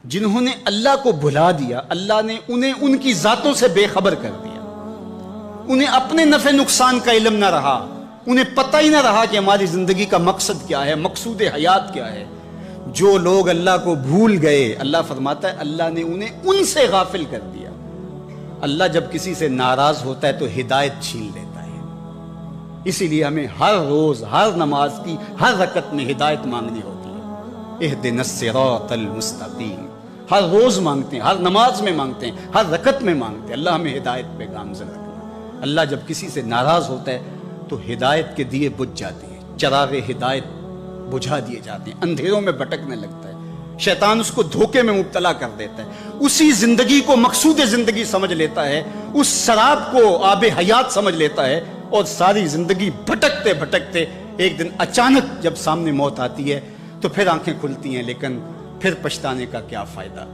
جنہوں نے اللہ کو بھلا دیا، اللہ نے انہیں ان کی ذاتوں سے بے خبر کر دیا، انہیں اپنے نفع نقصان کا علم نہ رہا، انہیں پتہ ہی نہ رہا کہ ہماری زندگی کا مقصد کیا ہے، مقصود حیات کیا ہے۔ جو لوگ اللہ کو بھول گئے، اللہ فرماتا ہے اللہ نے انہیں ان سے غافل کر دیا۔ اللہ جب کسی سے ناراض ہوتا ہے تو ہدایت چھین لیتا ہے، اسی لیے ہمیں ہر روز ہر نماز کی ہر رکعت میں ہدایت مانگنی ہوتی ہے۔ اہدنا الصراط المستقیم، ہر روز مانگتے ہیں، ہر نماز میں مانگتے ہیں، ہر رکعت میں مانگتے ہیں، اللہ ہمیں ہدایت پہ گامزن رکھنا۔ اللہ جب کسی سے ناراض ہوتا ہے تو ہدایت کے دیے بجھ جاتے ہیں، چراغ ہدایت بجھا دیے جاتے ہیں، اندھیروں میں بھٹکنے لگتا ہے، شیطان اس کو دھوکے میں مبتلا کر دیتا ہے، اسی زندگی کو مقصود زندگی سمجھ لیتا ہے، اس شراب کو آب حیات سمجھ لیتا ہے، اور ساری زندگی بھٹکتے بھٹکتے ایک دن اچانک جب سامنے موت آتی ہے تو پھر آنکھیں کھلتی ہیں، لیکن پھر پچھتانے کا کیا فائدہ۔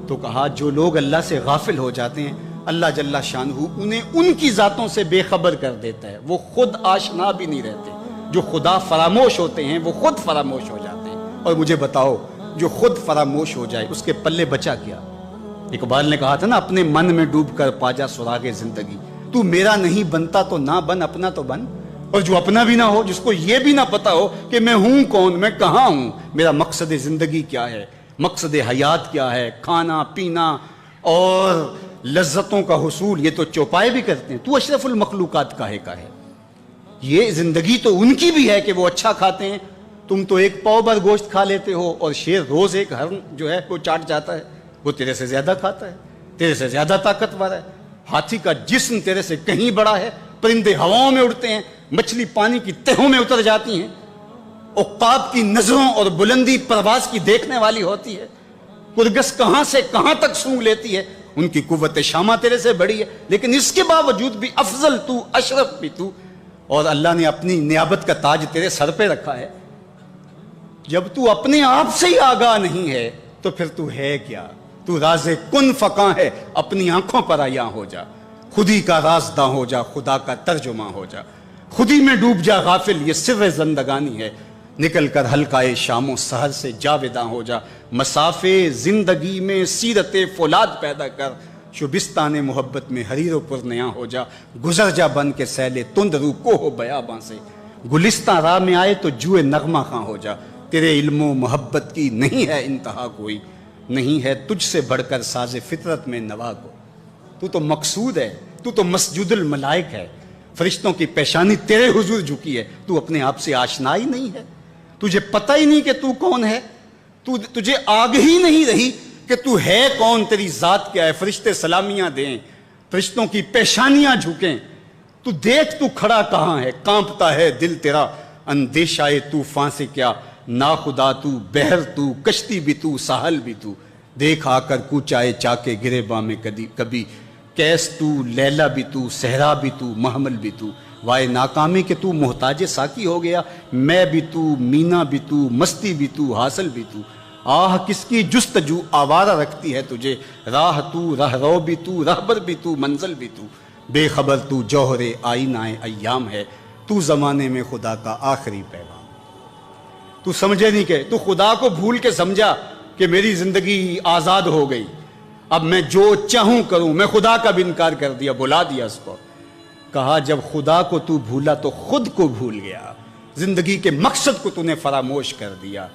تو کہا جو لوگ اللہ سے غافل ہو جاتے ہیں اللہ جل شانہ انہیں ان کی ذاتوں سے بے خبر کر دیتا ہے، وہ خود آشنا بھی نہیں رہتے۔ جو خدا فراموش ہوتے ہیں وہ خود فراموش ہو جاتے ہیں۔ اور مجھے بتاؤ جو خود فراموش ہو جائے اس کے پلے بچا کیا؟ اقبال نے کہا تھا نا، اپنے من میں ڈوب کر پا جا سراغ زندگی، تو میرا نہیں بنتا تو نہ بن، اپنا تو بن۔ اور جو اپنا بھی نہ ہو، جس کو یہ بھی نہ پتا ہو کہ میں ہوں کون، میں کہاں ہوں، میرا مقصد زندگی کیا ہے، مقصد حیات کیا ہے، کھانا پینا اور لذتوں کا حصول، یہ تو چوپائے بھی کرتے ہیں، تو اشرف المخلوقات کاہے کا ہے۔ یہ زندگی تو ان کی بھی ہے کہ وہ اچھا کھاتے ہیں، تم تو ایک پاؤ بھر گوشت کھا لیتے ہو، اور شیر روز ایک ہرن جو ہے وہ چاٹ جاتا ہے، وہ تیرے سے زیادہ کھاتا ہے، تیرے سے زیادہ طاقتور ہے، ہاتھی کا جسم تیرے سے کہیں بڑا ہے، پرندے ہواؤں میں اڑتے ہیں، مچھلی پانی کی تہوں میں اتر جاتی ہیں، عقاب کی نظروں اور بلندی پرواز کی دیکھنے والی ہوتی ہے، کرگس کہاں سے کہاں تک سونگھ لیتی ہے، ان کی قوت شامہ تیرے سے بڑی ہے، لیکن اس کے باوجود بھی افضل تو، اشرف بھی تو، اور اللہ نے اپنی نیابت کا تاج تیرے سر پہ رکھا ہے۔ جب تو اپنے آپ سے ہی آگاہ نہیں ہے تو پھر تو ہے کیا؟ تو راز کن فقاں ہے، اپنی آنکھوں پر عیاں ہو جا، خودی کا رازداں ہو جا، خدا کا ترجمہ ہو جا، خودی میں ڈوب جا غافل، یہ سر زندگانی ہے، نکل کر حلقۂ شام و سحر سے جاوداں ہو جا، مسافے زندگی میں سیرت فولاد پیدا کر، شبستان محبت میں حریر و پرنیاں ہو جا، گزر جا بن کے سیلے تند رو کوہ و بیاباں سے، گلستان راہ میں آئے تو جوئے نغمہ خاں ہو جا، تیرے علم و محبت کی نہیں ہے انتہا کوئی، نہیں ہے تجھ سے بڑھ کر ساز فطرت میں نوا کو، تو تو مقصود ہے، تو تو مسجد الملائک ہے، فرشتوں کی پیشانی تیرے حضور جھکی ہے، تو اپنے آپ سے آشنا ہی نہیں ہے، تجھے پتہ ہی نہیں کہ تو کون ہے، تجھے آگ ہی نہیں رہی کہ تو ہے کون، تیری ذات کیا ہے، فرشتے سلامیاں دیں، فرشتوں کی پیشانیاں جھکیں، تو دیکھ تو کھڑا کہاں ہے، کانپتا ہے دل تیرا اندیشہ طوفان سے کیا، ناخدا تو، بحر تو، کشتی بھی تو، ساحل بھی تو، دیکھ آ کر کوچائے چاکے گریباں میں کبھی، کیس تو، لیلا بھی تو، صحرا بھی تو، محمل بھی تو، وائے ناکامی کہ تو محتاج ساکی ہو گیا، میں بھی تو، مینا بھی تو، مستی بھی تو، حاصل بھی تو، آہ کس کی جستجو آوارہ رکھتی ہے تجھے، راہ تو، راہ رو بھی تو، رہبر بھی تو، منزل بھی تو، بے خبر تو جوہر آئینہ ایام ہے، تو زمانے میں خدا کا آخری پیغام، تو سمجھے نہیں کہ تو خدا کو بھول کے سمجھا کہ میری زندگی آزاد ہو گئی، اب میں جو چاہوں کروں، میں خدا کا بھی انکار کر دیا، بلا دیا اس کو۔ کہا جب خدا کو تو بھولا تو خود کو بھول گیا، زندگی کے مقصد کو تو نے فراموش کر دیا،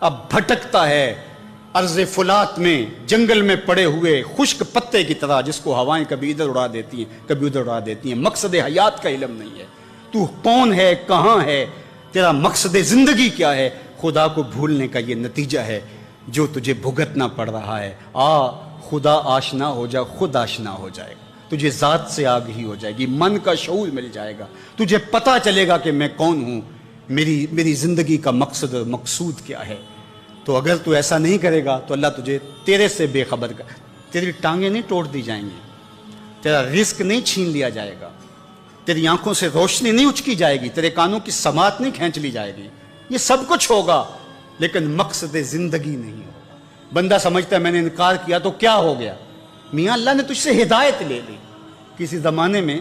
اب بھٹکتا ہے ارض فلات میں، جنگل میں پڑے ہوئے خشک پتے کی طرح، جس کو ہوائیں کبھی ادھر اڑا دیتی ہیں کبھی ادھر اڑا دیتی ہیں، مقصد حیات کا علم نہیں ہے، تو کون ہے، کہاں ہے، تیرا مقصد زندگی کیا ہے، خدا کو بھولنے کا یہ نتیجہ ہے جو تجھے بھگتنا پڑ رہا ہے۔ خدا آشنا ہو جا، خود آشنا ہو جائے گا، تجھے ذات سے آگہی ہو جائے گی، من کا شعور مل جائے گا، تجھے پتا چلے گا کہ میں کون ہوں، میری زندگی کا مقصد مقصود کیا ہے۔ تو اگر تو ایسا نہیں کرے گا تو اللہ تجھے تیرے سے بے خبر کر، تیری ٹانگیں نہیں توڑ دی جائیں گی، تیرا رزق نہیں چھین لیا جائے گا، تیری آنکھوں سے روشنی نہیں اچکی جائے گی، تیرے کانوں کی سماعت نہیں کھینچ لی جائے گی، یہ سب کچھ ہوگا لیکن مقصد زندگی نہیں ہوگا۔ بندہ سمجھتا ہے میں نے انکار کیا تو کیا ہو گیا، میاں اللہ نے تجھ سے ہدایت لے لی۔ کسی زمانے میں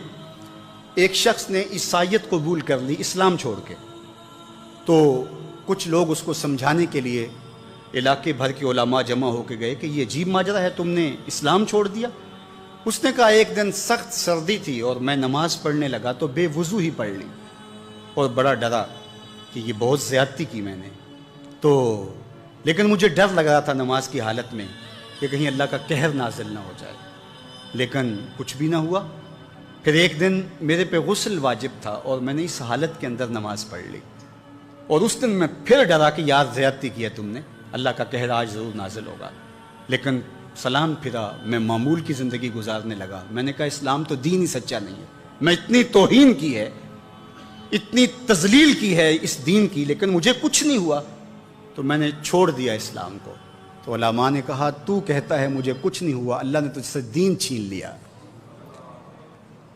ایک شخص نے عیسائیت قبول کر لی اسلام چھوڑ کے، تو کچھ لوگ اس کو سمجھانے کے لیے علاقے بھر کے علماء جمع ہو کے گئے کہ یہ عجیب ماجرا ہے، تم نے اسلام چھوڑ دیا؟ اس نے کہا ایک دن سخت سردی تھی اور میں نماز پڑھنے لگا تو بے وضو ہی پڑھ لی، اور بڑا ڈرا کہ یہ بہت زیادتی کی میں نے، تو لیکن مجھے ڈر لگ رہا تھا نماز کی حالت میں کہ کہیں اللہ کا قہر نازل نہ ہو جائے، لیکن کچھ بھی نہ ہوا۔ پھر ایک دن میرے پہ غسل واجب تھا اور میں نے اس حالت کے اندر نماز پڑھ لی، اور اس دن میں پھر ڈرا کہ یار زیادتی کی ہے تم نے، اللہ کا قہر آج ضرور نازل ہوگا، لیکن سلام پھرا، میں معمول کی زندگی گزارنے لگا۔ میں نے کہا اسلام تو دین ہی سچا نہیں ہے، میں اتنی توہین کی ہے، اتنی تذلیل کی ہے اس دین کی، لیکن مجھے کچھ نہیں ہوا، تو میں نے چھوڑ دیا اسلام کو۔ تو علماء نے کہا تو کہتا ہے مجھے کچھ نہیں ہوا، اللہ نے تجھ سے دین چھین لیا،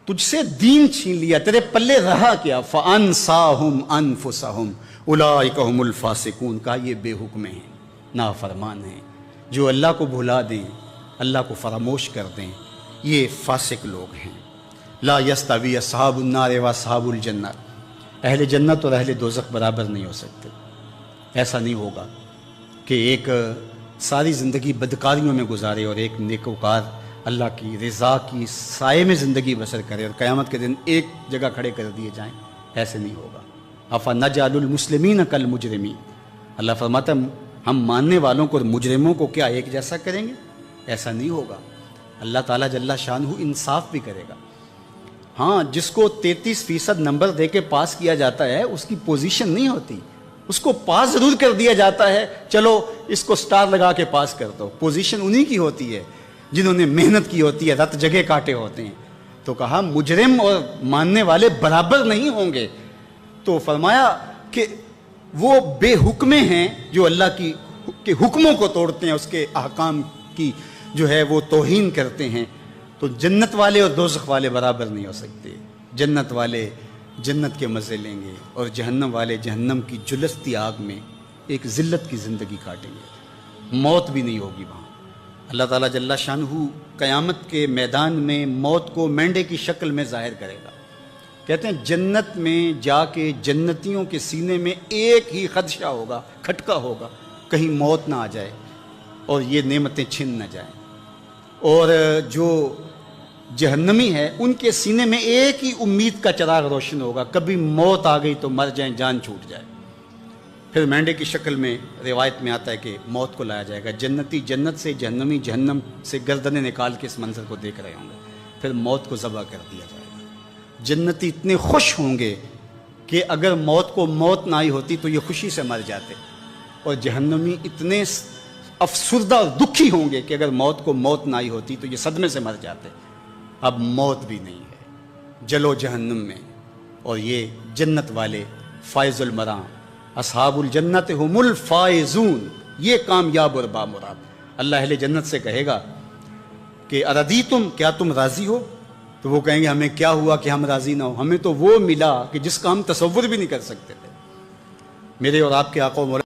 تجھ سے دین چھین لیا، تیرے پلے رہا کیا؟ فَأَنْسَاهُمْ أَنفُسَهُمْ أُولَٰئِكَ هُمُ الْفَاسِقُونَ، کہا یہ بے حکم ہیں، نافرمان ہیں، جو اللہ کو بھلا دیں، اللہ کو فراموش کر دیں، یہ فاسق لوگ ہیں۔ لا يستوی اصحاب النار واصحاب الجنہ، اہل جنت اور اہل دوزخ برابر نہیں ہو سکتے۔ ایسا نہیں ہوگا کہ ایک ساری زندگی بدکاریوں میں گزارے اور ایک نیکوکار اللہ کی رضا کی سائے میں زندگی بسر کرے اور قیامت کے دن ایک جگہ کھڑے کر دیے جائیں، ایسے نہیں ہوگا۔ افنجعل المسلمین کالمجرمین، اللہ فرماتا ہے ہم ماننے والوں کو اور مجرموں کو کیا ایک جیسا کریں گے؟ ایسا نہیں ہوگا۔ اللہ تعالیٰ جل شانہ انصاف بھی کرے گا۔ ہاں، جس کو 33% نمبر دے کے پاس کیا جاتا ہے اس کی پوزیشن نہیں ہوتی، اس کو پاس ضرور کر دیا جاتا ہے، چلو اس کو سٹار لگا کے پاس کر دو، پوزیشن انہی کی ہوتی ہے جنہوں نے محنت کی ہوتی ہے، رت جگہ کاٹے ہوتے ہیں۔ تو کہا مجرم اور ماننے والے برابر نہیں ہوں گے، تو فرمایا کہ وہ بے حکمے ہیں جو اللہ کے حکموں کو توڑتے ہیں، اس کے احکام کی جو ہے وہ توہین کرتے ہیں، تو جنت والے اور دوزخ والے برابر نہیں ہو سکتے۔ جنت والے جنت کے مزے لیں گے اور جہنم والے جہنم کی جلستی آگ میں ایک ذلت کی زندگی کاٹیں گے، موت بھی نہیں ہوگی وہاں۔ اللہ تعالیٰ جل شانہ قیامت کے میدان میں موت کو مینڈے کی شکل میں ظاہر کرے گا۔ کہتے ہیں جنت میں جا کے جنتیوں کے سینے میں ایک ہی خدشہ ہوگا، کھٹکا ہوگا، کہیں موت نہ آ جائے اور یہ نعمتیں چھن نہ جائیں، اور جو جہنمی ہے ان کے سینے میں ایک ہی امید کا چراغ روشن ہوگا، کبھی موت آ گئی تو مر جائیں، جان چھوٹ جائے۔ پھر مینڈے کی شکل میں روایت میں آتا ہے کہ موت کو لایا جائے گا، جنتی جنت سے، جہنمی جہنم سے گردنیں نکال کے اس منظر کو دیکھ رہے ہوں گے، پھر موت کو ذبح کر دیا جائے گا۔ جنتی اتنے خوش ہوں گے کہ اگر موت کو موت نہ آئی ہوتی تو یہ خوشی سے مر جاتے، اور جہنمی اتنے افسردہ اور دکھی ہوں گے کہ اگر موت کو موت نہ آئی ہوتی تو یہ صدمے سے مر جاتے۔ اب موت بھی نہیں ہے، جلو جہنم میں، اور یہ جنت والے فائز المراں، اصحاب الجنت هم الفائزون، یہ کامیاب اور بامراد۔ اللہ اہل جنت سے کہے گا کہ اردیتم، کیا تم راضی ہو؟ تو وہ کہیں گے ہمیں کیا ہوا کہ ہم راضی نہ ہو، ہمیں تو وہ ملا کہ جس کا ہم تصور بھی نہیں کر سکتے تھے۔ میرے اور آپ کے آقا و مولا